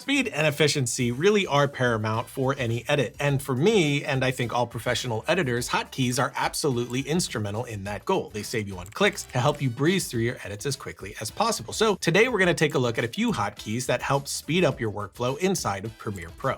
Speed and efficiency really are paramount for any edit, and for me, and I think all professional editors, hotkeys are absolutely instrumental in that goal. They save you on clicks to help you breeze through your edits as quickly as possible. So today we're going to take a look at a few hotkeys that help speed up your workflow inside of Premiere Pro.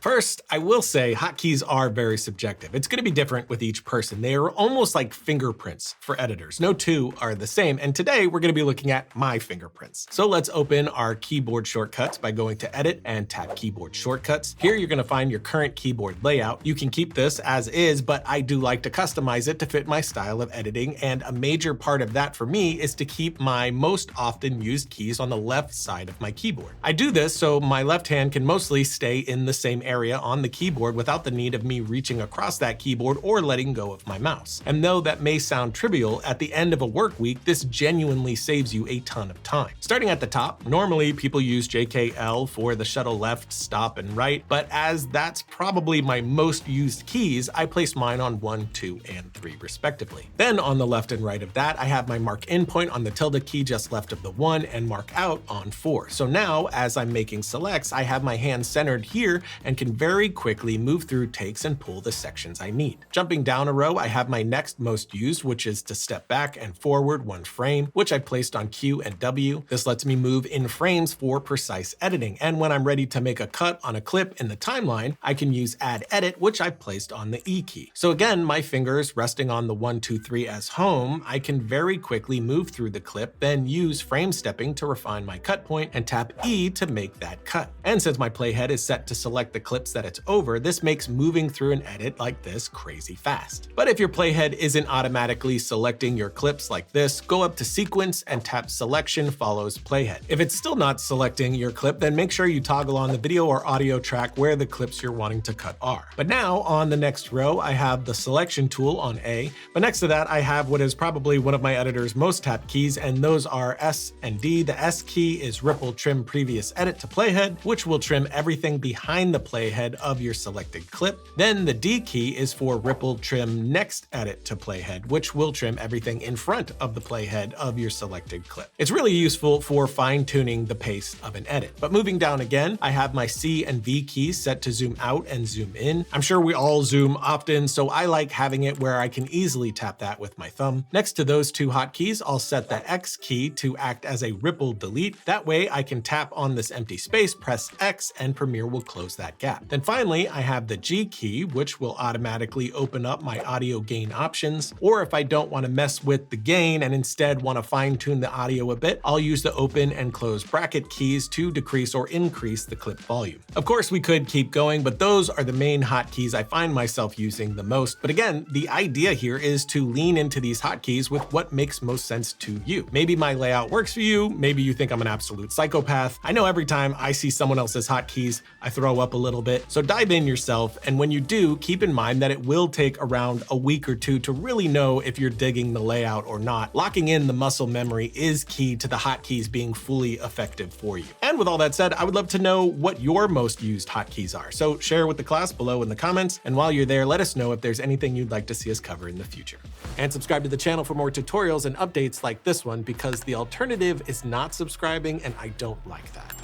First, I will say hotkeys are very subjective. It's going to be different with each person. They are almost like fingerprints for editors. No two are the same, and today we're going to be looking at my fingerprints. So let's open our keyboard shortcuts by going to Edit and tap Keyboard Shortcuts. Here you're going to find your current keyboard layout. You can keep this as is, but I do like to customize it to fit my style of editing, and a major part of that for me is to keep my most often used keys on the left side of my keyboard. I do this so my left hand can mostly stay in the same area on the keyboard without the need of me reaching across that keyboard or letting go of my mouse. And though that may sound trivial, at the end of a work week, this genuinely saves you a ton of time. Starting at the top, normally people use JKL for the shuttle left, stop, and right, but as that's probably my most used keys, I place mine on 1, 2, and 3 respectively. Then on the left and right of that, I have my mark in point on the tilde key just left of the 1 and mark out on 4. So now, as I'm making selects, I have my hand centered here and can very quickly move through takes and pull the sections I need. Jumping down a row, I have my next most used, which is to step back and forward 1 frame, which I placed on Q and W. This lets me move in frames for precise editing. And when I'm ready to make a cut on a clip in the timeline, I can use Add Edit, which I placed on the E key. So again, my fingers resting on the 1, 2, 3 as home, I can very quickly move through the clip, then use frame stepping to refine my cut point and tap E to make that cut. And since my playhead is set to select the clips that it's over, this makes moving through an edit like this crazy fast. But if your playhead isn't automatically selecting your clips like this, go up to Sequence and tap Selection follows Playhead. If it's still not selecting your clip, then make sure you toggle on the video or audio track where the clips you're wanting to cut are. But now on the next row, I have the Selection tool on A, but next to that, I have what is probably one of my editor's most tapped keys, and those are S and D. The S key is Ripple Trim Previous Edit to Playhead, which will trim everything behind the playhead of your selected clip. Then the D key is for Ripple Trim Next Edit to Playhead, which will trim everything in front of the playhead of your selected clip. It's really useful for fine-tuning the pace of an edit. But moving down again, I have my C and V keys set to zoom out and zoom in. I'm sure we all zoom often, so I like having it where I can easily tap that with my thumb. Next to those two hotkeys, I'll set the X key to act as a ripple delete. That way I can tap on this empty space, press X, and Premiere will close that gap. Then finally, I have the G key, which will automatically open up my audio gain options. Or if I don't want to mess with the gain and instead want to fine-tune the audio a bit, I'll use the open and close bracket keys to decrease or increase the clip volume. Of course, we could keep going, but those are the main hotkeys I find myself using the most. But again, the idea here is to lean into these hotkeys with what makes most sense to you. Maybe my layout works for you, maybe you think I'm an absolute psychopath. I know every time I see someone else's hotkeys, I throw up a little bit. So dive in yourself, and when you do, keep in mind that it will take around a week or two to really know if you're digging the layout or not. Locking in the muscle memory is key to the hotkeys being fully effective for you. And with all that said, I would love to know what your most used hotkeys are. So share with the class below in the comments, and while you're there, let us know if there's anything you'd like to see us cover in the future. And subscribe to the channel for more tutorials and updates like this one, because the alternative is not subscribing, and I don't like that.